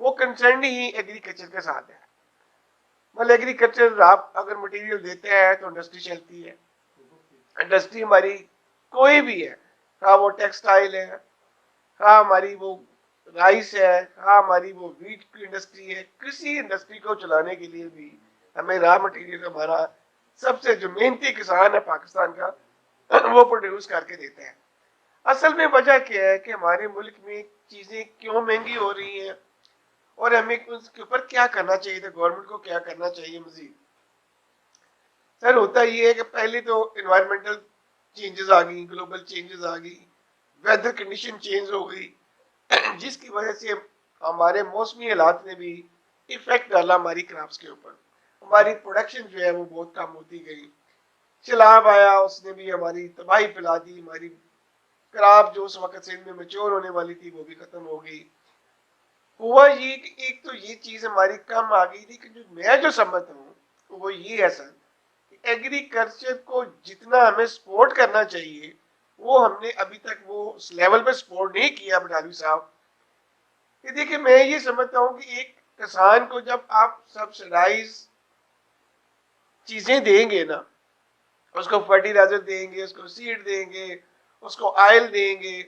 وہ کنسرن ہی ایگریکلچر کے ساتھ ہے. مطلب ایگریکلچر آپ اگر مٹیریل دیتے ہیں تو انڈسٹری چلتی ہے. انڈسٹری ہماری کوئی بھی ہے, ہاں وہ ٹیکسٹائل ہے, ہاں ہماری وہ رائس ہے, ہاں ہماری وہ ویٹ کی انڈسٹری ہے, کسی انڈسٹری کو چلانے کے لیے بھی ہمیں را مٹیریل ہمارا سب سے جو محنتی کسان ہے پاکستان کا وہ پروڈیوس کر کے دیتے ہیں. اصل میں وجہ کیا ہے کہ ہمارے ملک میں چیزیں کیوں مہنگی ہو رہی ہیں اور ہمیں اس کے اوپر کیا کرنا چاہیے تھا, گورنمنٹ کو کیا کرنا چاہیے مزید. سر ہوتا یہ ہے کہ پہلے تو انوائرمنٹل چینجز آ گئی, گلوبل چینجز آ گئی, ویدر کنڈیشن چینج ہو گئی, جس کی وجہ سے ہمارے موسمی حالات نے بھی افیکٹ ڈالا ہماری کراپس کے اوپر. ہماری پروڈکشن جو ہے وہ بہت کم ہوتی گئی. سیلاب آیا, اس نے بھی ہماری تباہی پھیلا دی. ہماری کراپ جو اس وقت سے ان میں میچور ہونے والی تھی وہ بھی ختم ہو گئی. ہوا یہ کہ ایک تو یہ چیز ہماری کم آ گئی تھی کہ جو میں جو سمجھتا ہوں وہ یہ ہے سر, ایگریکلچر کو جتنا ہمیں سپورٹ کرنا چاہیے وہ ہم نے ابھی تک وہ اس لیول پہ سپورٹ نہیں کیا بٹالوی صاحب. کہ دیکھیں میں یہ سمجھتا ہوں کہ ایک کسان کو جب آپ سبسڈائز چیزیں دیں گے نا, اس کو فرٹیلائزر دیں گے, اس کو سیڈ دیں گے, اس کو آئل دیں گے,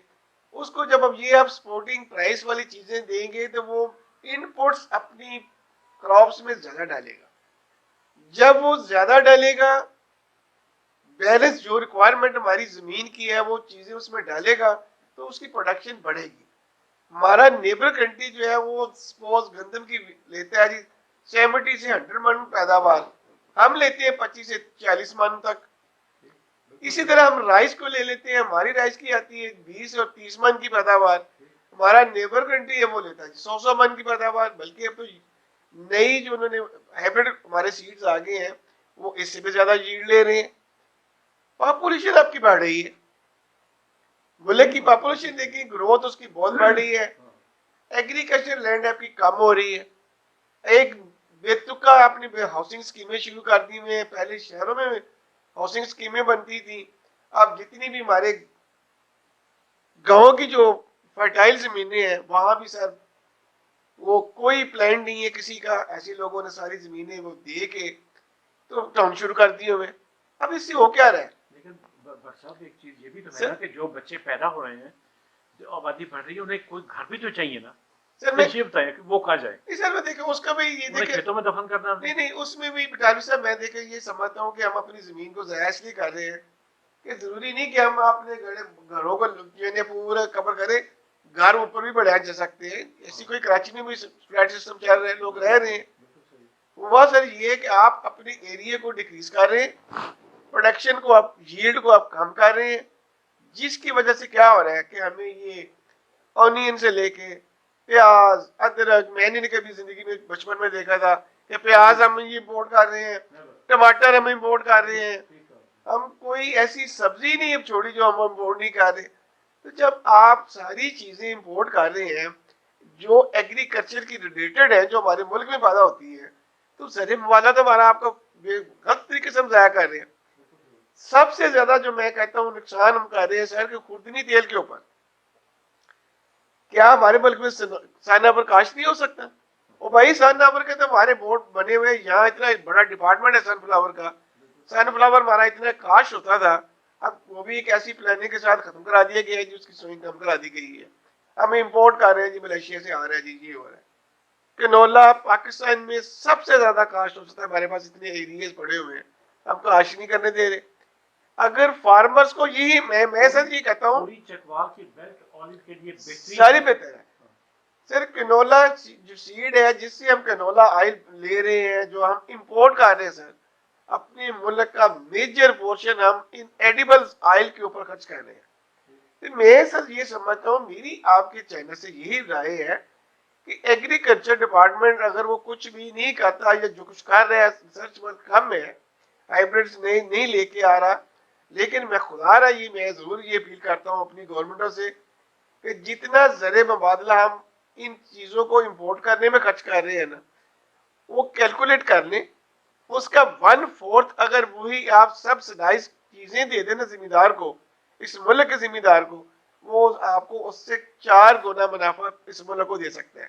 اس کو جب اب یہ آپ سپورٹنگ پرائس والی چیزیں دیں گے تو وہ ان پٹس اپنی کراپس میں زیادہ ڈالے گا. جب وہ زیادہ ڈالے گا, بیلنس جو ریکوائرمنٹ ہماری زمین کی ہے وہ چیزیں اس میں ڈالے گا تو اس کی پروڈکشن بڑھے گی. ہمارا نیبر کنٹری جو ہے وہ سپوز گندم کی لیتا ہے جی 70 سے 100 من پیداوار, ہم لیتے ہیں 25 سے 40 من تک. اسی طرح ہم رائس کو لے لیتے ہیں, ہماری رائس کی آتی ہے 20 اور 30 من کی پیداوار. ہمارا نیبر کنٹری ہے وہ لیتا ہے 100 من کی پیداوار. بلکہ اب تو نئی جو انہوں نے ہائبرڈ ہمارے سیڈز آگے ہیں وہ اس سے بھی زیادہ ییلڈ لے رہے ہیں. پاپولیشن آپ کی بڑھ رہی ہے, ملک کی پاپولیشن دیکھیں, گروتھ اس کی بہت بڑھ رہی ہے. ایگریکلچر لینڈ آپ کی کم ہو رہی ہے. ایک بے تکا آپ نے ہاؤسنگ اسکیمیں شروع کر دی ہوئے ہیں. پہلے شہروں میں ہاؤسنگ اسکیمیں بنتی تھی, اب جتنی بھی ہمارے گاؤں کی جو فرٹائل زمینیں ہیں وہاں بھی سر وہ کوئی پلان نہیں ہے کسی کا. ایسے لوگوں نے ساری زمینیں وہ دے کے تو ٹاؤن شروع کر دیے ہوئے. اب اس سے ہو کیا رہا ہے؟ لیکن بٹ صاحب ایک چیز یہ بھی تو ہے نا کہ جو بچے پیدا ہو رہے ہیں, جو آبادی بڑھ رہی ہے, انہیں کوئی گھر بھی تو چاہیے نا. سر میں یہ بتائیں کہ وہ کہاں جائے, سر میں دیکھیں اس کا بھی یہ انہیں کھیتوں میں دفن کرنا. نہیں اس میں بھی بٹالوی صاحب میں دیکھیں یہ سمجھتا ہوں کہ ہم اپنی زمین کو ضائع اس لیے کر رہے ہیں کہ ضروری نہیں کہ ہم اپنے گھروں کو پورا کور کریں. گھر اوپر بھی بڑھایا جا سکتے ہیں. ایسی کوئی کراچی میں بھی فلیٹ سسٹم چل رہے ہیں, لوگ رہ رہے ہیں. وہ سر یہ کہ آپ اپنے ایریا کو ڈیکریز کر رہے ہیں, پروڈکشن کو آپ ییلڈ کو آپ کم کر رہے ہیں, جس کی وجہ سے کیا ہو رہا ہے کہ ہمیں یہ اونین سے لے کے پیاز, ادرک, میں نے کبھی زندگی میں بچپن میں دیکھا تھا کہ پیاز ہم امپورٹ کر رہے ہیں, ٹماٹر ہم امپورٹ کر رہے ہیں. ہم کوئی ایسی سبزی نہیں اب چھوڑی جو ہم امپورٹ نہیں کر رہے. تو جب آپ ساری چیزیں امپورٹ کر رہے ہیں جو ایگریکلچر کی ریلیٹڈ ہے, جو ہمارے ملک میں پیدا ہوتی ہے, تو زر موازنہ تو ہمارا آپ کو غلط طریقے سے ہم ضائع کر رہے ہیں. سب سے زیادہ جو میں کہتا ہوں نقصان ہم کر رہے ہیں شہر کے خوردنی تیل کے اوپر. کیا ہمارے ملک میں سائنا پر کاشت نہیں ہو سکتا؟ وہ بھائی سن فلاور کے تو ہمارے بورڈ بنے ہوئے, یہاں اتنا بڑا ڈپارٹمنٹ ہے سن فلاور کا. سن فلاور ہمارا اتنا کاشت ہوتا تھا, اب وہ بھی ایک ایسی پلاننگ کے ساتھ ختم کرا دیا گیا ہے جس کی سوئنگ کم کرا دی گئی ہے. ہم امپورٹ کر رہے ہیں جی, ملیشیا سے آ رہا ہے جی, یہ ہو رہا ہے. کنولا پاکستان میں سب سے زیادہ کاشت ہو سکتا ہے, ہمارے پاس اتنے ایریاز پڑے ہوئے ہیں, ہم کاشت نہیں کرنے دے رہے. اگر فارمرز کو یہی میں سر یہ کہتا ہوں پوری چکوال کی بیلٹ آئل کے لیے ساری بہتر ہے سر. کنولا جو سیڈ ہے جس سے ہم کنولا آئل لے رہے ہیں, جو ہم امپورٹ کر رہے ہیں سر, اپنے ملک کا میجر پورشن ہم ان ایڈیبل آئل کے اوپر خرچ کر رہے ہیں. میں سر یہ سمجھتا ہوں, میری آپ کے چینل سے یہی رائے ہے کہ ایگریکلچر ڈپارٹمنٹ اگر وہ کچھ بھی نہیں کرتا یا جو کچھ کر رہا ہے ریسرچ ورک کم ہے, ہائیبرڈز نہیں لے کے آ رہا, لیکن میں خدا رہا یہ میں ضرور یہ اپیل کرتا ہوں اپنی گورنمنٹوں سے کہ جتنا زر مبادلہ ہم ان چیزوں کو امپورٹ کرنے میں خرچ کر رہے ہیں نا, وہ کیلکولیٹ کر لیں. اس کا 1/4 اگر وہی آپ سبسڈائز چیزیں دے دیں نا زمیندار کو, اس ملک کے زمیندار کو, وہ آپ کو اس سے 4 گنا منافع اس ملک کو دے سکتے ہیں.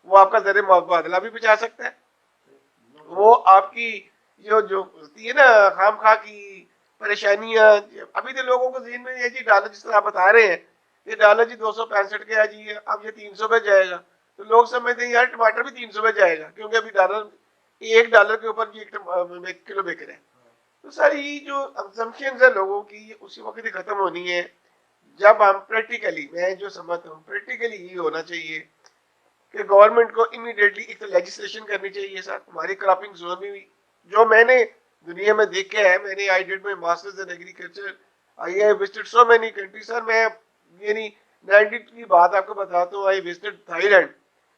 وہ آپ کا زر مبادلہ بھی بچا سکتا ہے، وہ آپ کی جو ہوتی ہے نا خام خواہ کی پریشانیاں، ابھی تو لوگوں کو ذہن میں یہ جی ڈالر جس طرح آپ بتا رہے ہیں یہ ڈالر جی 265 گیا جی اب یہ 300 پہ جائے گا، تو لوگ سمجھتے ہیں یار ٹماٹر بھی 300 پہ جائے گا کیونکہ ابھی ڈالر $1 کے اوپر بھی 1 کلو بک رہے ہیں۔ تو سر یہ جو assumptions ہے لوگوں کی اسی وقت ہی ختم ہونی ہے جب ہم پریکٹیکلی، میں جو سمجھتا ہوں پریکٹیکلی یہ ہونا چاہیے کہ گورنمنٹ کو امیڈیٹلی ایک لیجسلیشن کرنی چاہیے سر ہماری کراپنگ زون میں بھی، جو میں نے دنیا میں دیکھا ہے، میں نے I did my masters in agriculture, I have visited so many country sir, میں یعنی 90 کی بات آپ کو بتاتا ہوں، آئی وزٹڈ تھائی لینڈ،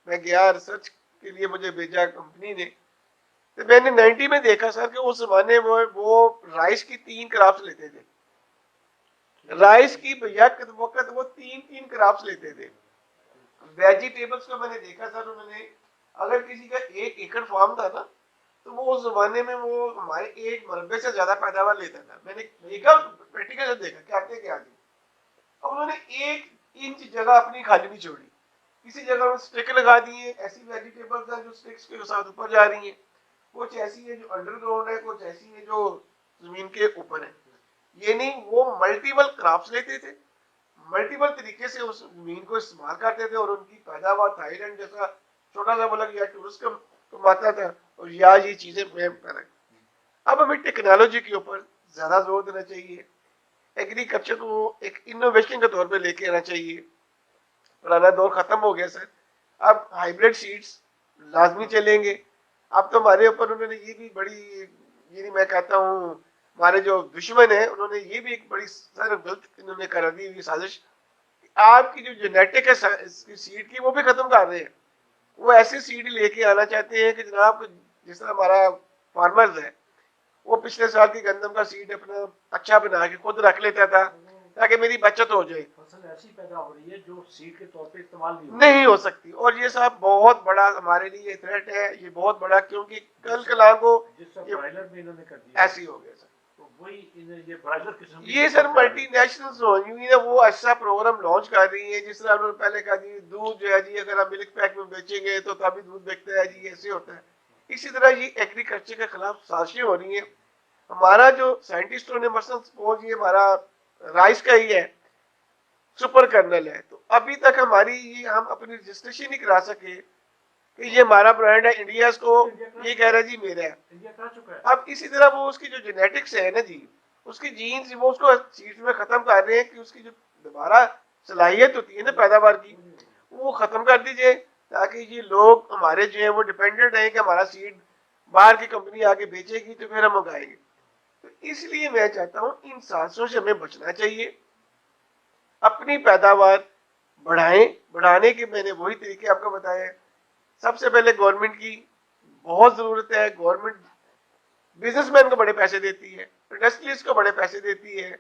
میں گیا ریسرچ کے لیے، مجھے بھیجا کمپنی نے، تو میں نے 90 میں دیکھا سر کہ اس زمانے میں وہ رائس کی 3 کراپس لیتے تھے، رائس کی یک وقت وہ 3 کراپس لیتے تھے۔ ویجیٹیبلز کو میں نے دیکھا سر، انہوں نے اگر کسی کا 1 ایکڑ فارم تھا نا تو وہ اس زمانے میں وہ ہمارے 1 مربع سے زیادہ پیداوار لیتا تھا، میں نے دیکھا پریکٹیکل دیکھا کیا کیا جی، اب انہوں نے 1 انچ جگہ اپنی خالی نہیں چھوڑی، کسی جگہ میں سٹک لگا دیے، ایسی ویجیٹیبلز ہیں جو سٹکس کے ساتھ اوپر جا رہی ہیں، کچھ ایسی ہے جو انڈر گراؤنڈ ہے، کچھ ایسی ہے جو زمین کے اوپر ہے، یعنی وہ ملٹیپل کراپس لیتے تھے، ملٹیپل طریقے سے اس زمین کو استعمال کرتے تھے، اور ان کی پیداوار تھائی لینڈ جیسا چھوٹا سا ملک یا ٹورسٹ کماتا تھا، اور یا یہ چیزیں فہم کریں۔ اب ہمیں ٹیکنالوجی کے اوپر زیادہ زور دینا چاہیے، ایگریکلچر کو ایک انوویشن کے طور پہ لے کے آنا چاہیے، پرانا دور ختم ہو گیا سر، اب ہائیبریڈ سیڈز لازمی چلیں گے، اب تو ہمارے اوپر انہوں نے یہ بھی بڑی، یعنی میں کہتا ہوں ہمارے جو دشمن ہیں انہوں نے یہ بھی ایک بڑی سر غلط انہوں نے کر دی ہوئی سازش، آپ کی جو جینیٹک ہے سیڈ کی وہ بھی ختم کر رہے ہیں، وہ ایسی سیڈ لے کے آنا چاہتے ہیں کہ جناب جس طرح ہمارا فارمرز ہے وہ پچھلے سال کی گندم کا سیڈ اپنا اچھا بنا کے خود رکھ لیتا تھا تاکہ میری بچت ہو جائے، فصل ایسی پیدا ہو رہی ہے جو سیڈ کے طور پہ استعمال نہیں ہو سکتی، اور یہ صاحب بہت بڑا ہمارے لیے تھریٹ ہے، یہ بہت بڑا، کیونکہ کل کلا کو جس سے برائلر میں انہوں نے کر دیا ایسی ہو گیا سر، تو وہی یہ برائلر قسم یہ سر ملٹی نیشنلز ہوئی ہیں وہ ایسا پروگرام لانچ کر رہی ہیں، جس طرح انہوں نے پہلے کہا جی دودھ جو ہے جی اگر ہم ملک پیک میں بیچیں گے تو تبھی دودھ بکتا ہے جی، ایسے ہوتا ہے، اسی طرح یہ ایگریکلچر کے خلاف سازشیں ہو رہی ہیں، ہمارا جو سائنٹسٹوں نے مثلا سپوز یہ ہمارا رائس کا ہی ہے سپر کرنل ہے، تو ابھی تک ہماری یہ ہم اپنی رجسٹریشن نہیں کرا سکے کہ یہ ہمارا برانڈ ہے، انڈیا اس کو یہ کہہ رہا ہے جی میرا ہے، انڈیا کہہ چکا ہے، اب اسی طرح وہ اس کی جو جینیٹکس ہے نا جی، اس کی جینز وہ اس کو چیز میں ختم کر رہے ہیں کہ اس کی جو دوبارہ صلاحیت ہوتی ہے نا پیداوار کی وہ ختم کر دیجئے، تاکہ یہ لوگ ہمارے جو ہیں وہ ڈیپینڈنٹ ہیں کہ ہمارا سیڈ باہر کی کمپنی آگے بیچے گی تو پھر ہم منگائیں گے، تو اس لیے میں چاہتا ہوں ان سازشوں سے ہمیں بچنا چاہیے، اپنی پیداوار بڑھائیں، بڑھانے کے میں نے وہی طریقے آپ کو بتایا، سب سے پہلے گورنمنٹ کی بہت ضرورت ہے، گورنمنٹ بزنس مین کو بڑے پیسے دیتی ہے، انڈسٹریز کو بڑے پیسے دیتی ہے،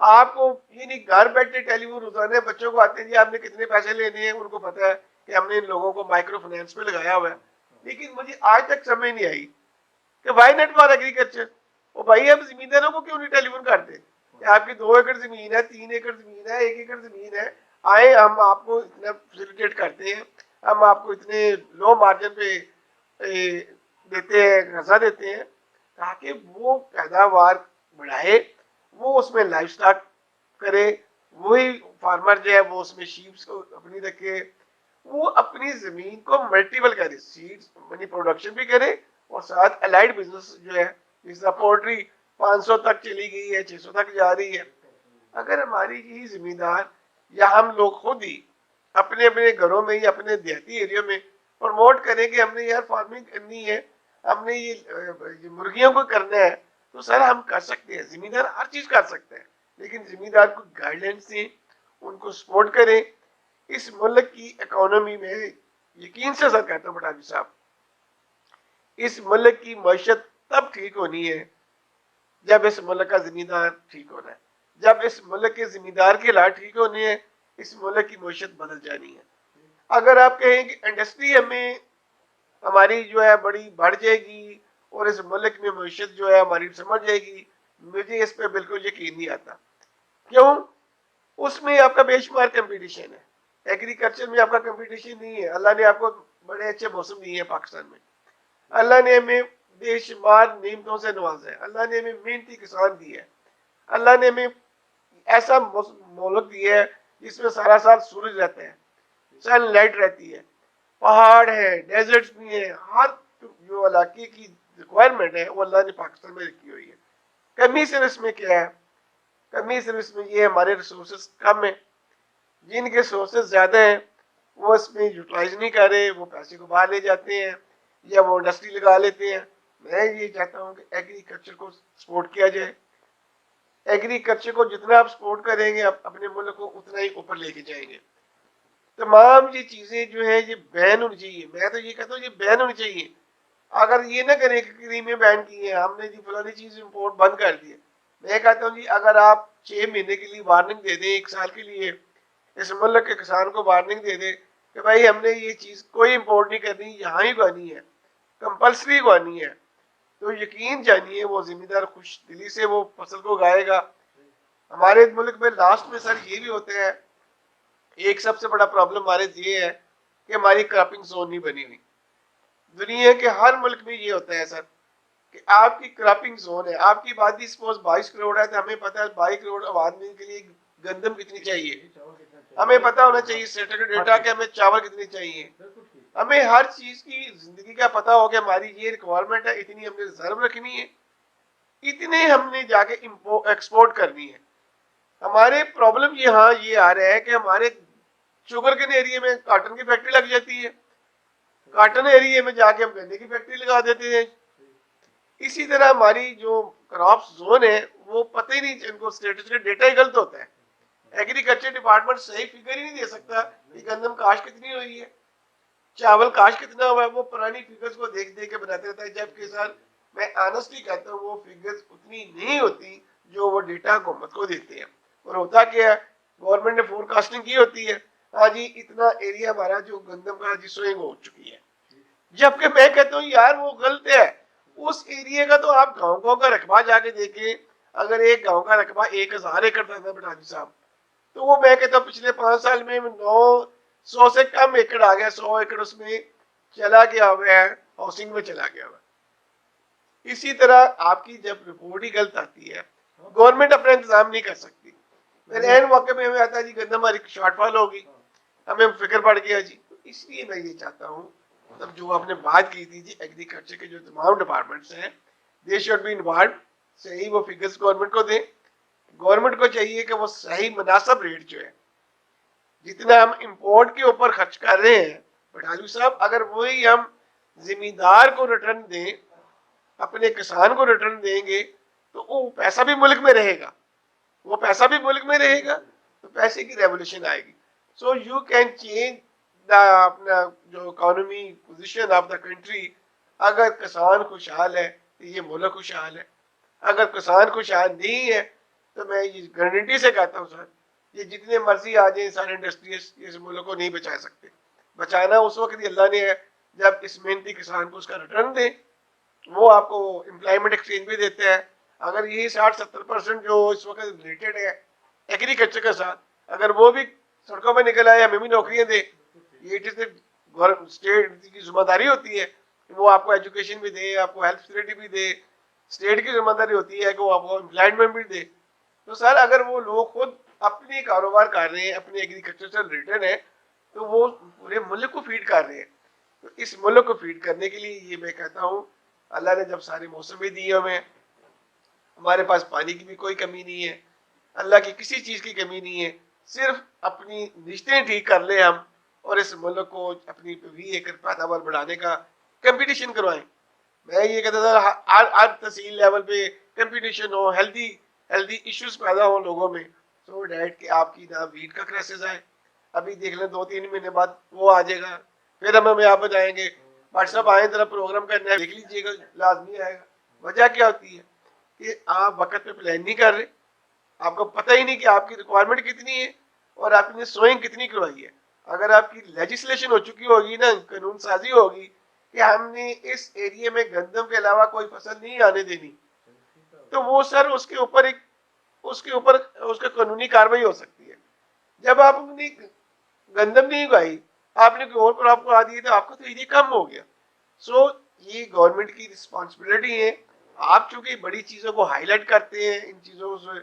آپ کو یہ نہیں گھر بیٹھے ٹیلی فون روزانے بچوں کو آتے ہیں جی آپ نے کتنے پیسے لینے ہیں، ان کو پتا ہے کہ ہم نے ان لوگوں کو مائکرو فائنانس پہ لگایا ہوا ہے، لیکن مجھے آج تک سمجھ نہیں آئی کہ وائی ناٹ فار ایگریکلچر، وہ بھائی ہم زمینداروں کو کیوں نہیں ٹیلی فون کرتے کہ آپ کی 2 ایکڑ زمین ہے، 3 ایکڑ زمین ہے، 1 ایکڑ زمین ہے، آئے ہم آپ کو اتنا فیسیلیٹیٹ کرتے ہیں، ہم آپ کو اتنے لو مارجن پہ دیتے ہیں، قرضہ دیتے ہیں، تاکہ وہ پیداوار بڑھائے، وہ اس میں لائف سٹاک کرے، وہی فارمر جو ہے وہ اس میں شیپس کو اپنی رکھے، وہ اپنی زمین کو ملٹیپل کرے، سیڈز منی پروڈکشن بھی کرے، اور ساتھ الائڈ بزنس جو ہے جس طرح پولٹری 500 تک چلی گئی ہے، 600 تک جا رہی ہے، اگر ہماری یہی زمیندار یا ہم لوگ خود ہی اپنے اپنے گھروں میں یا اپنے دیہاتی ایریوں میں پروموٹ کریں کہ ہم نے یار فارمنگ کرنی ہے، ہم نے یہ مرغیوں کو کرنا ہے، تو سر ہم کر سکتے ہیں، زمیندار ہر چیز کر سکتے ہیں، لیکن زمیندار کو گائیڈ لائنس دیں، ان کو سپورٹ کریں، اس ملک کی اکانومی میں یقین سے سر کہتا ہوں پٹھانی صاحب، اس ملک کی معیشت تب ٹھیک ہونی ہے جب اس ملک کا زمیندار ٹھیک ہونا ہے، جب اس ملک کے زمیندار کے حالات ٹھیک ہونے ہیں اس ملک کی معیشت بدل جانی ہے، اگر آپ کہیں کہ انڈسٹری ہمیں ہماری جو ہے بڑی بڑھ جائے گی اور اس ملک میں معیشت جو ہے ہماری سمجھ جائے گی، مجھے اس پہ بالکل یقین نہیں آتا، کیوں؟ اس میں آپ کا بے شمار کمپٹیشن ہے، ایگریکلچر میں آپ کا کمپٹیشن نہیں ہے، اللہ نے آپ کو بڑے اچھے موسم دیے ہیں پاکستان میں. اللہ نے ہمیں بے شمار نعمتوں سے نوازا ہے. اللہ نے ہمیں محنتی کسان دیے ہے. اللہ نے ہمیں ایسا ملک دیا ہے جس میں سارا سال سورج رہتا ہے, سن لائٹ رہتی ہے, پہاڑ ہے, ڈیزرٹس بھی ہیں. ہر جو علاقے کی ریکوائرمنٹ ہے وہ اللہ نے پاکستان میں رکھی ہوئی ہے. کمی صرف اس میں کیا ہے؟ کمی صرف اس میں یہ ہمارے ریسورسز کم ہیں. جن کے سورسز زیادہ ہیں وہ اس میں یوٹیلائز نہیں کر رہے, وہ پیسے کو باہر لے جاتے ہیں یا وہ انڈسٹری لگا لیتے ہیں. میں یہ چاہتا ہوں کہ ایگریکلچر کو سپورٹ کیا جائے. ایگریکلچر کو جتنا آپ سپورٹ کریں گے آپ اپنے ملک کو اتنا ہی اوپر لے کے جائیں گے. تمام یہ چیزیں جو ہیں یہ بین ہونی چاہیے. میں تو یہ کہتا ہوں یہ بین ہونی چاہیے. اگر یہ نہ کریں کہ کریمیں بین کی ہیں, ہم نے جی فلانی چیز امپورٹ بند کر دی ہے. میں کہتا ہوں جی اگر آپ 6 مہینے کے لیے وارننگ دے دیں, 1 سال کے لیے اس ملک کے کسان کو وارننگ دے دیں کہ بھائی ہم نے یہ چیز کوئی امپورٹ نہیں کرنی, یہاں ہی اگانی ہے, کمپلسری اگانی ہے, تو یقین جانیے وہ ذمہ دار خوش دلی سے وہ فصل کو اگائے گا. ہمارے ملک میں لاسٹ میں سر یہ بھی ہوتا ہے, ایک سب سے بڑا پرابلم ہمارے یہ ہے کہ ہماری کرافنگ زون نہیں بنی ہوئی. دنیا کے ہر ملک میں یہ ہوتا ہے سر کہ آپ کی کرافنگ زون ہے, آپ کی آبادی سپوز 22 کروڑ ہے تو ہمیں پتا ہے 22 کروڑ آبادی کے لیے گندم کتنی چاہیے, ہمیں پتا ہونا چاہیے اسٹیٹک ڈیٹا کہ ہمیں چاول کتنی چاہیے. ہمیں ہر چیز کی زندگی کا پتا ہو کہ ہماری یہ ریکوائرمنٹ ہے, اتنی ہم نے ریزرو رکھنی ہے, اتنے ہم نے جا کے ایکسپورٹ کرنی ہے. ہمارے پرابلم یہاں یہ آ رہا ہے کہ ہمارے شوگر کین ایریا میں کاٹن کی فیکٹری لگ جاتی ہے, کاٹن ایریا میں جا کے ہم گنے کی فیکٹری لگا دیتے ہیں. اسی طرح ہماری جو کراپ زون ہے وہ پتہ ہی نہیں, ان کو اسٹیٹسٹک ڈیٹا ہی غلط ہوتا ہے. ایگریکلچر ڈپارٹمنٹ صحیح فگر ہی نہیں دے سکتا کہ گندم کاشت کتنی ہوئی ہے, چاول کاشت کتنا ہوا ہے. وہ پرانی فگرز کو دیکھ دیکھ کے بناتے رہتا ہے, جبکہ سر میں آنیسٹلی کہتا ہوں وہ فگرز اتنی نہیں ہوتی جو وہ ڈیٹا حکومت کو دیتے ہیں. اور ہوتا کیا ہے, گورنمنٹ نے فور کاسٹنگ کی ہوتی ہے, ہاں جی اتنا ایریا ہمارا جو گندم کا جی سوئنگ ہو چکی ہے, جبکہ میں کہتا ہوں یار وہ غلط ہے. اس ایریا کا تو آپ گاؤں گاؤں کا رقبہ جا کے دیکھیں, اگر ایک گاؤں کا رقبہ 1000 ایکڑ تھا بٹھانی صاحب, تو وہ میں کہتا ہوں پچھلے 5 سال میں 900 سے کم ایکڑ آ گیا, 100 ایکڑ اس میں چلا گیا ہوا ہے, ہاؤسنگ میں چلا گیا ہوا. اسی طرح آپ کی جب رپورٹ ہی غلط آتی ہے, گورنمنٹ اپنا انتظام نہیں کر سکتی, پھر این موقع میں ہمیں آتا ہے جی گندم ہماری شارٹ فال ہوگی, ہمیں فکر پڑ گیا جی. تو اس لیے میں یہ چاہتا ہوں مطلب جو آپ نے بات کی تھی جی ایگریکلچر کے جو تمام ڈپارٹمنٹس ہیں دے شوڈ بی انوالوڈ, صحیح وہ فگرز گورنمنٹ کو دیں. گورنمنٹ کو چاہیے کہ وہ صحیح مناسب ریٹ جو ہے, جتنا ہم امپورٹ کے اوپر خرچ کر رہے ہیں بٹالو صاحب, اگر وہی ہم زمیندار کو ریٹرن دیں, اپنے کسان کو ریٹرن دیں گے تو وہ پیسہ بھی ملک میں رہے گا, وہ پیسہ بھی ملک میں رہے گا, تو پیسے کی ریولیوشن آئے گی. So you can change the اپنا جو economy position of the country. اگر کسان خوشحال ہے تو یہ ملک خوشحال ہے, اگر کسان خوشحال نہیں ہے تو میں یہ گارنٹی سے کہتا ہوں سر یہ جتنے مرضی آ جائیں سارے انڈسٹریز اس ملک کو نہیں بچا سکتے. بچانا اس وقت ہی اللہ نے ہے جب اس محنتی کسان کو اس کا ریٹرن دے. وہ آپ کو امپلائمنٹ ایکسچینج بھی دیتے ہیں. اگر یہی 60-70% جو اس وقت ریلیٹڈ ہے ایگریکلچر کے ساتھ, اگر وہ بھی سڑکوں پہ نکل آئے, ہمیں بھی نوکریاں دے, یہ اسٹیٹ کی ذمہ داری ہوتی ہے کہ وہ آپ کو ایجوکیشن بھی دے, آپ کو ہیلتھ فیسلٹی بھی دے. اسٹیٹ کی ذمہ داری ہوتی ہے کہ وہ آپ کو امپلائمنٹ بھی دے. تو سر اگر وہ لوگ خود اپنے کاروبار کر رہے ہیں, اپنے ایگریکلچر سے ریلیٹڈ ہیں, تو وہ پورے ملک کو فیڈ کر رہے ہیں. تو اس ملک کو فیڈ کرنے کے لیے یہ میں کہتا ہوں اللہ نے جب سارے موسم بھی دیے ہمیں, ہمارے پاس پانی کی بھی کوئی کمی نہیں ہے, اللہ کی کسی چیز کی کمی نہیں ہے, صرف اپنی رشتے ٹھیک کر لیں ہم اور اس ملک کو اپنی 20 ایکڑ پیداوار بڑھانے کا کمپٹیشن کروائیں. میں یہ کہتا تھا ہر تحصیل لیول پہ کمپٹیشن ہو, ہیلدی ایشوز پیدا ہوں لوگوں میں, سو ڈیٹ کہ آپ کی نہ ویٹ کا کرائسس آئے. ابھی دیکھ لیں 2-3 مہینے بعد وہ آ جائے گا, پھر ہمیں آپ بتائیں گے واٹس ایپ آئیں طرح پروگرام کرنا ہے, دیکھ لیجیے گا لازمی آئے گا. وجہ کیا ہوتی ہے کہ آپ وقت پہ پلان نہیں کر رہے, آپ کو پتہ ہی نہیں کہ آپ کی ریکوائرمنٹ کتنی ہے اور آپ نے سوئنگ کتنی کروائی ہے. اگر آپ کی لیجسلیشن ہو چکی ہوگی نا, قانون سازی ہوگی کہ ہم نے اس ایریا میں گندم کے علاوہ کوئی فصل نہیں آنے دینی, تو وہ سر اس کے اوپر اس کا قانونی کاروائی ہو سکتی ہے. جب آپ نے گندم نہیں اگائی آپ نے کوئی اور کراپ کو آ دیے تو آپ کا تو ایریا کم ہو گیا. سو یہ گورنمنٹ کی رسپانسبلٹی ہے. آپ چونکہ بڑی چیزوں کو ہائی لائٹ کرتے ہیں, ان چیزوں سے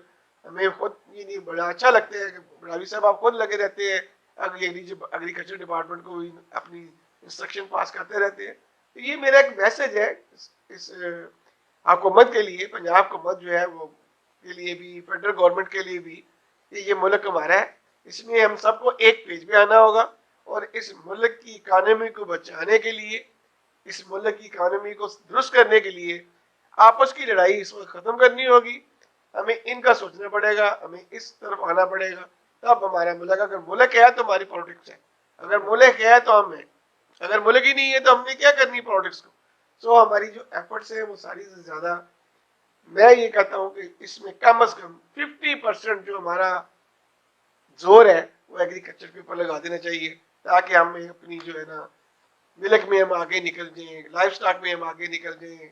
ہمیں خود یہ نہیں بڑا اچھا لگتا ہے کہ راوی صاحب آپ خود لگے رہتے ہیں ایگریکلچر ڈپارٹمنٹ کو اپنی انسٹرکشن پاس کرتے رہتے ہیں. تو یہ میرا ایک میسج ہے اس حکومت کے لیے, پنجاب حکومت جو ہے وہ کے لیے بھی, فیڈرل گورنمنٹ کے لیے بھی, کہ یہ ملک ہمارا ہے, اس میں ہم سب کو ایک پیج پہ آنا ہوگا, اور اس ملک کی اکانومی کو بچانے کے لیے, اس ملک کی اکانومی کو درست کرنے کے لیے آپس کی لڑائی اس وقت ختم کرنی ہوگی. ہمیں ان کا سوچنا پڑے گا, ہمیں اس طرف آنا پڑے گا, تب ہمارا ملک, اگر ملک ہے تو ہماری پالیٹکس ہے, اگر ملک ہے تو ہم ہیں, اگر ملک ہی نہیں ہے تو ہم نے کیا کرنی پالیٹکس کو. سو ہماری جو ایفرٹس ہیں وہ ساری سے زیادہ میں یہ کہتا ہوں کہ اس میں کم از کم 50% جو ہمارا زور ہے وہ ایگریکلچر کے اوپر لگا دینا چاہیے, تاکہ ہم اپنی جو ہے نا ملک میں ہم آگے نکل جائیں, لائف سٹاک میں ہم آگے نکل جائیں,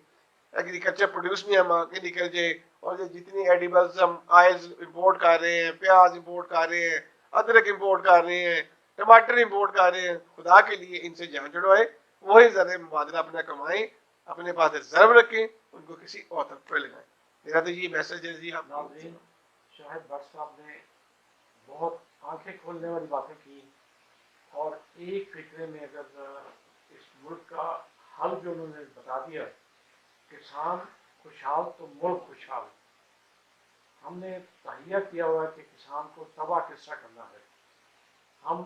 ایگریکلچر پروڈیوس میں ہم آگے نکل جائیں. اور جو جتنی ایڈیبلس ہم آئلز امپورٹ کر رہے ہیں, پیاز امپورٹ کر رہے ہیں, ادرک امپورٹ کر رہے ہیں, ٹماٹر امپورٹ کر رہے ہیں, خدا کے لیے ان سے جان چھڑوائے, وہی ذرے مبادلہ اپنا کمائیں, اپنے پاس ریزرو رکھیں, ان کو کسی اور طرف پہ لگائیں. میرا تو یہ میسج ہے جی. آپ ناظرین, شاہد بٹ صاحب نے بہت آنکھیں کھولنے والی باتیں کی, اور ایک فکرے میں اگر اس ملک کا حل جو انہوں نے بتا دیا, کسان خوشحال تو ملک خوشحال. ہم نے تہیہ کیا ہوا ہے کہ کسان کو تباہ کس طرح کرنا ہے. ہم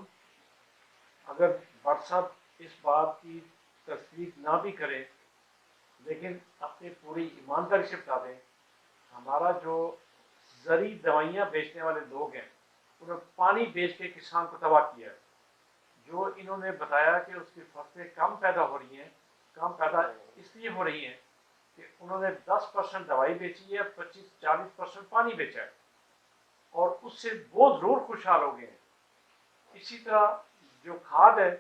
اگر بٹ صاحب اس بات کی تصدیق نہ بھی کریں, لیکن اپنی پوری ایمانداری سے بتا دیں, ہمارا جو زرعی دوائیاں بیچنے والے لوگ ہیں انہوں نے پانی بیچ کے کسان کو تباہ کیا ہے. جو انہوں نے بتایا کہ اس کی فصلیں کم پیدا ہو رہی ہیں, کم پیدا اس لیے ہو رہی ہیں کہ انہوں نے 10% دوائی بیچی ہے, 25-40% پانی بیچا ہے, اور اس سے وہ ضرور خوشحال ہو گئے ہیں. اسی طرح جو کھاد ہے,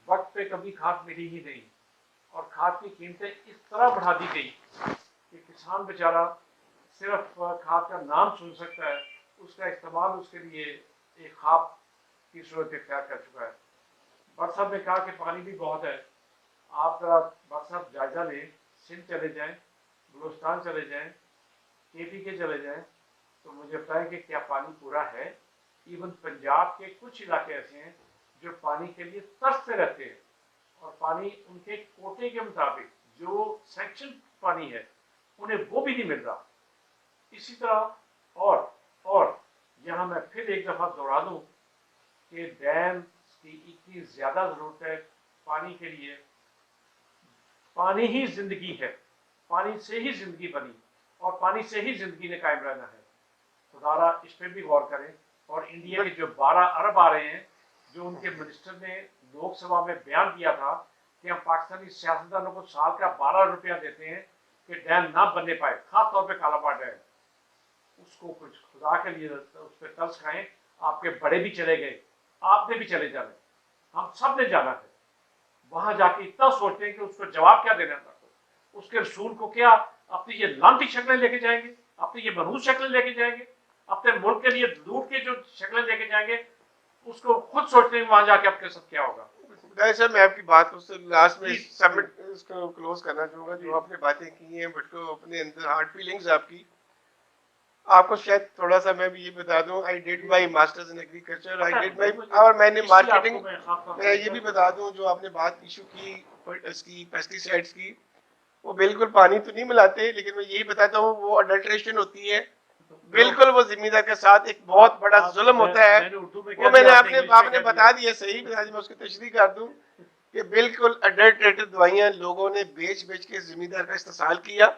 وقت پہ کبھی کھاد ملی ہی نہیں, اور کھاد کی قیمتیں اس طرح بڑھا دی گئی کہ کسان بیچارہ صرف کھاد کا نام سن سکتا ہے, اس کا استعمال اس کے لیے ایک خواب کی صورت اختیار کر چکا ہے. بٹ صاحب نے کہا کہ پانی بھی بہت ہے. آپ ذرا بٹ صاحب جائزہ لیں, سندھ چلے جائیں, بلوچستان چلے جائیں, KP کے چلے جائیں, تو مجھے بتائیں کہ کیا پانی پورا ہے. ایون پنجاب کے کچھ علاقے ایسے ہیں جو پانی کے لیے ترستے رہتے ہیں, اور پانی ان کے کوٹے کے مطابق جو سینکشن پانی ہے انہیں وہ بھی نہیں مل رہا. اسی طرح اور یہاں میں پھر ایک دفعہ دوہرا دوں کہ ڈیم کی اتنی زیادہ ضرورت ہے پانی کے لیے. پانی ہی زندگی ہے, پانی سے ہی زندگی بنی, اور پانی سے ہی زندگی نے قائم رہنا ہے. خدا اس پہ بھی غور کریں. اور انڈیا کے جو 12 ارب آ رہے ہیں, جو ان کے منسٹر نے لوک سبھا میں بیان دیا تھا کہ ہم پاکستانی سیاستدانوں کو سال کا 12 روپیہ دیتے ہیں کہ ڈیم نہ بننے پائے, خاص طور پہ کالا پاڑ ڈیم, اس کو کچھ خدا کے لیے اس پہ ترس کھائیں. آپ کے بڑے بھی چلے گئے, آپ نے بھی چلے جانا, ہم سب نے جانا ہے. وہاں جا کے اتنا سوچتے ہیں کہ اس کو جواب کیا دینا تھا, اس کے رسول کو کیا اپنی یہ لانتی شکلیں لے کے جائیں گے, اپنی یہ منحوس شکلیں لے کے جائیں گے, اپنے ملک کے لیے لوٹ کے جو شکلیں لے کے جائیں گے, اس کو خود سوچتے ہیں وہاں جا کے آپ کے ساتھ کیا ہوگا. صاحب میں آپ کی بات کو لاسٹ میں سبمٹ اس کو کلوز کرنا چاہوں گا. جو آپ نے باتیں کی ہیں بٹ کو اپنے اندر ہارٹ فیلنگز آپ کی, آپ کو شاید تھوڑا سا میں بھی یہ بتا دوں, آئی did my masters in agriculture, I did مائی, اور میں نے مارکیٹنگ, میں یہ بھی بتا دوں جو آپ نے بات ایشو کی اس کی پیسٹی سائڈس کی, وہ بالکل پانی تو نہیں ملاتے, لیکن میں یہی بتاتا ہوں وہ اڈلٹریشن ہوتی ہے, بالکل وہ زمین دار کے ساتھ ایک بہت بڑا ظلم ہوتا ہے. وہ میں نے آپ نے بتا دیا, صحیح بتا دیا, میں اس کی تشریح کر دوں کہ بالکل اڈلٹریٹڈ دوائیاں لوگوں نے بیچ کے زمین دار کا استحصال کیا.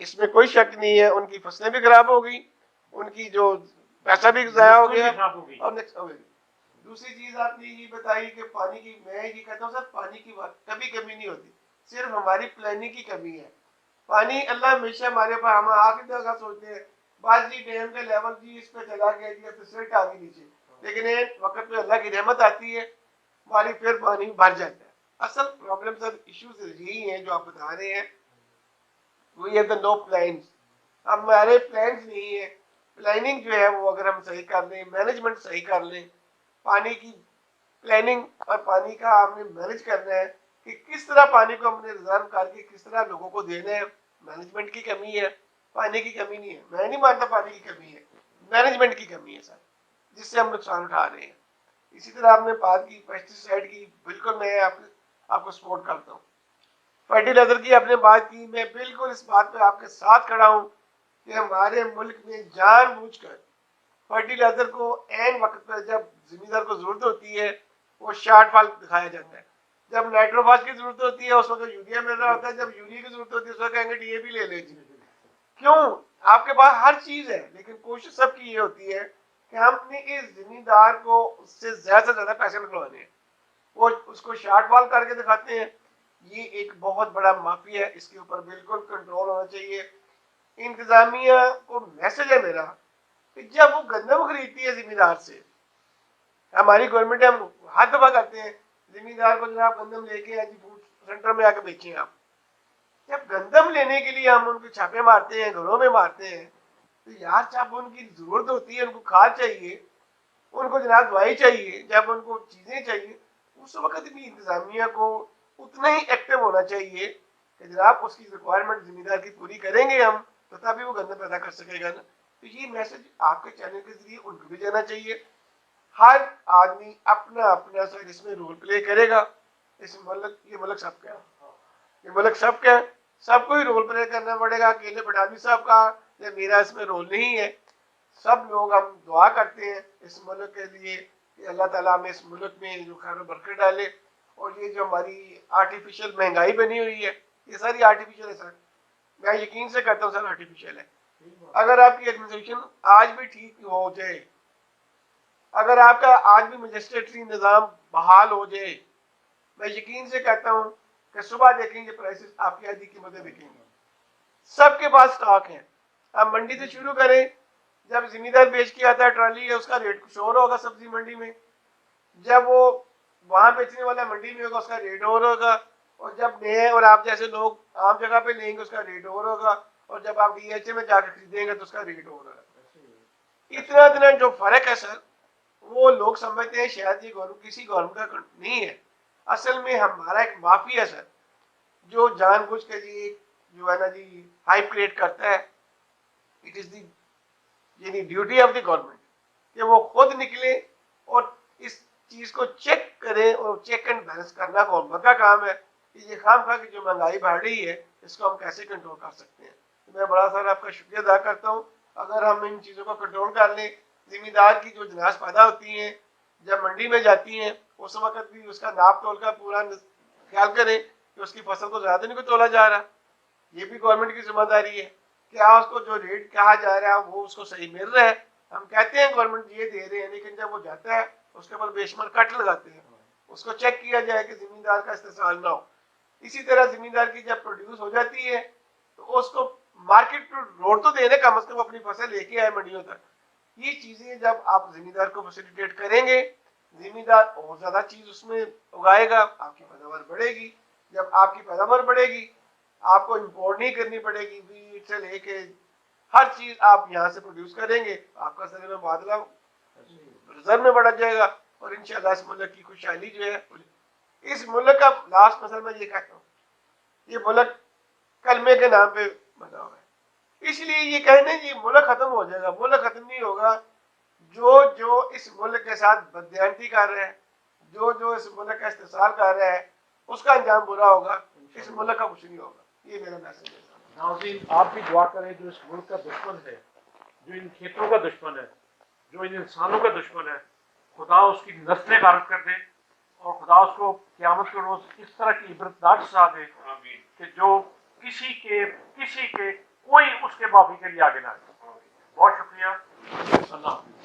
اس میں کوئی شک نہیں ہے, ان کی فصلیں بھی خراب ہو گئی, ان کی جو پیسہ بھی ضائع ہو گیا, اور دوسری چیز آپ نے یہ بتائی کہ پانی کی, میں یہ کہتا ہوں سر پانی کی کبھی کمی نہیں ہوتی, صرف ہماری پلاننگ کی کمی ہے. پانی اللہ ہمیشہ ہمارے پاس, ہم آگے جگہ سوچتے ہیں بازی ڈیم کا لیول جی اس پہ چلا گیا جی فیسلٹ آ گئی نیچے, لیکن ایک وقت پہ اللہ کی رحمت آتی ہے, ہماری پھر پانی بھر جاتا ہے. اصل پرابلم سر ایشوز یہی ہیں جو آپ بتا رہے ہیں, we have the no plans. ہمارے پلانس نہیں ہے. پلاننگ جو ہے وہ اگر ہم صحیح کر لیں, مینجمنٹ صحیح کر لیں, پانی کی پلاننگ اور پانی کا آپ نے مینج کرنا ہے کہ کس طرح پانی کو ہم نے ریزرو کر کے کس طرح لوگوں کو دینا ہے. مینجمنٹ کی کمی ہے, پانی کی کمی نہیں ہے, میں نہیں مانتا پانی کی کمی ہے, مینجمنٹ کی کمی ہے سر, جس سے ہم نقصان اٹھا رہے ہیں. اسی طرح آپ نے بات کی پیسٹی سائڈ کی, بالکل میں آپ کو سپورٹ کرتا ہوں. فرٹیلائزر کی آپ نے بات کی, میں بالکل اس بات پہ آپ کے ساتھ کھڑا ہوں کہ ہمارے ملک میں جان بوجھ کر فرٹیلائزر کو عین وقت پہ جب زمیندار کو ضرورت ہوتی ہے وہ شارٹ فال دکھایا جاتا ہے. جب نائٹروفاس کی ضرورت ہوتی ہے اس وقت یوریا مل رہا ہوتا ہے, جب یوریا کی ضرورت ہوتی ہے اس وقت کہیں گے ڈی اے پی لے لیجیے. کیوں؟ آپ کے پاس ہر چیز ہے, لیکن کوشش سب کی یہ ہوتی ہے کہ ہم نے اس زمیندار کو اس سے زیادہ پیسے نکلوانے ہیں, وہ اس کو شارٹ فال کر کے دکھاتے ہیں. یہ ایک بہت بڑا مافیا ہے, اس کے اوپر بالکل کنٹرول ہونا چاہیے. انتظامیہ کو میسج ہے میرا کہ جب وہ گندم خریدتی ہے زمیندار سے, ہماری گورنمنٹ ہم ہر دفعہ کرتے ہیں زمیندار کو جناب گندم لے کے فوڈ سینٹر میں آ کے بیچیں آپ. جب گندم لینے کے لیے ہم ان کو چھاپے مارتے ہیں, گھروں میں مارتے ہیں, تو یار جب ان کی ضرورت ہوتی ہے, ان کو کھاد چاہیے, ان کو جناب دوائی چاہیے, جب ان کو چیزیں چاہیے, اس وقت بھی انتظامیہ کو اتنا ہی ایکٹیو ہونا چاہیے کہ جناب اس کی ریکوائرمنٹ زمیندار کی پوری کریں گے ہم تو تبھی وہ گندم پیدا کر سکے گا نا. تو یہ میسج آپ کے چینل کے ذریعے ان کو بھی جانا چاہیے. ہر آدمی اپنا اپنا سر اس میں رول پلے کرے گا. اس ملک, یہ ملک سب کا ہے, یہ ملک سب کا ہے, سب کو ہی رول پلے کرنا پڑے گا. اکیلے پٹھانی صاحب کا یا میرا اس میں رول نہیں ہے. سب لوگ ہم دعا کرتے ہیں اس ملک کے لیے کہ اللہ تعالیٰ ہمیں اس ملک میں جو خیر و برکت ڈالے. اور یہ جو ہماری آرٹیفیشل مہنگائی بنی ہوئی ہے, یہ ساری آرٹیفیشل ہے سر, میں یقین سے کہتا ہوں سر آرٹیفیشل ہے. اگر آپ کی ایڈمنسٹریشن آج بھی ٹھیک ہو جائے, اگر آپ کا آج بھی مجسٹریٹری نظام بحال ہو جائے, میں یقین سے کہتا ہوں کہ صبح دیکھیں گے پرائسز آپ کی آدھی قیمتیں دیکھیں گے. سب کے پاس اسٹاک ہے. آپ منڈی سے شروع کریں, جب زمیندار بیچ کے آتا ہے ٹرالی ہے, اس کا ریٹ کچھ اور ہوگا سبزی منڈی میں, جب وہ وہاں بیچنے والا منڈی میں ہوگا اس کا ریٹ اور ہوگا, اور جب نئے اور آپ جیسے لوگ عام جگہ پہ لیں گے اس کا ریٹ اور ہوگا, اور جب آپ ڈی ایچ اے میں جا کے خریدیں گے تو اس کا ریٹ اور ہوگا. اتنا جو فرق ہے سر, وہ لوگ سمجھتے ہیں شاید یہ کسی گورنمنٹ کا نہیں ہے. اصل میں ہمارا ایک مافیا ہے سر, جو جان بوجھ کے جی جو ہے نا جی ہائپ کریٹ کرتا ہے. اٹ از دی یعنی ڈیوٹی آف دی گورنمنٹ کہ وہ خود نکلے اور اس چیز کو چیک کریں, اور چیک اینڈ بیلنس کرنا گورنمنٹ کا کام ہے کہ یہ خام خواہ کی جو مہنگائی بڑھ رہی ہے اس کو ہم کیسے کنٹرول کر سکتے ہیں. میں بڑا سارا آپ کا شکریہ ادا کرتا ہوں. اگر ہم ان چیزوں کو کنٹرول کر لیں, زمیندار کی جو جناس پیدا ہوتی ہیں جب منڈی میں جاتی ہیں, اس وقت بھی اس کا ناپ تول کا پورا خیال کریں کہ اس کی فصل کو زیادہ نہیں کو تولا جا رہا. یہ بھی گورنمنٹ کی ذمہ داری ہے. کیا اس کو جو ریٹ کہا جا رہا ہے وہ اس کو صحیح مل رہا ہے؟ ہم کہتے ہیں گورنمنٹ یہ دے رہے ہیں, لیکن جب وہ جاتا ہے اس کے اوپر بے شمار کٹ لگاتے ہیں. اس کو چیک کیا جائے کہ زمیندار کا استحصال نہ ہو. اسی طرح زمیندار کی جب پروڈیوس ہو جاتی ہے تو اس کو مارکیٹ روڈ تو دینے کم از کم اپنی فصل لے کے آئے منڈیوں تک. یہ چیزیں جب آپ زمیندار کو فیسیلیٹیٹ کریں گے, زمیندار اور زیادہ چیز اس میں اگائے گا, آپ کی پیداوار بڑھے گی. جب آپ کی پیداوار بڑھے گی آپ کو امپورٹ نہیں کرنی پڑے گی, ویٹ سے لے کے ہر چیز آپ یہاں سے پروڈیوس کریں گے, آپ کا سر میں بادلہ ریزرو میں بڑھ جائے گا, اور انشاءاللہ اس ملک کی خوشحالی جو ہے, اس ملک کا لاسٹ مسئلہ میں یہ کہتا ہوں, یہ ملک کلمے کے نام پہ بنا ہوا ہے. اس لیے یہ کہنا یہ ملک ختم ہو جائے گا, ملک ختم نہیں ہوگا. جو اس ملک کے ساتھ بددیانتی کر رہے ہیں, جو اس ملک کا استحصال کر رہا ہے, اس کا انجام برا ہوگا. اس ملک کا کچھ نہیں ہوگا. یہ میرا میسج ہے. ناظرین آپ بھی دعا کریں, جو اس ملک کا دشمن ہے, جو ان کھیتوں کا دشمن ہے, جو ان انسانوں کا دشمن ہے, خدا اس کی نسلیں غارت کر دے, اور خدا اس کو قیامت کے روز اس طرح کی عبرتناک سزا دے کہ جو کسی کے کوئی اس کے معافی کے لیے آگے نہ آئے. بہت شکریہ. اللہ حافظ.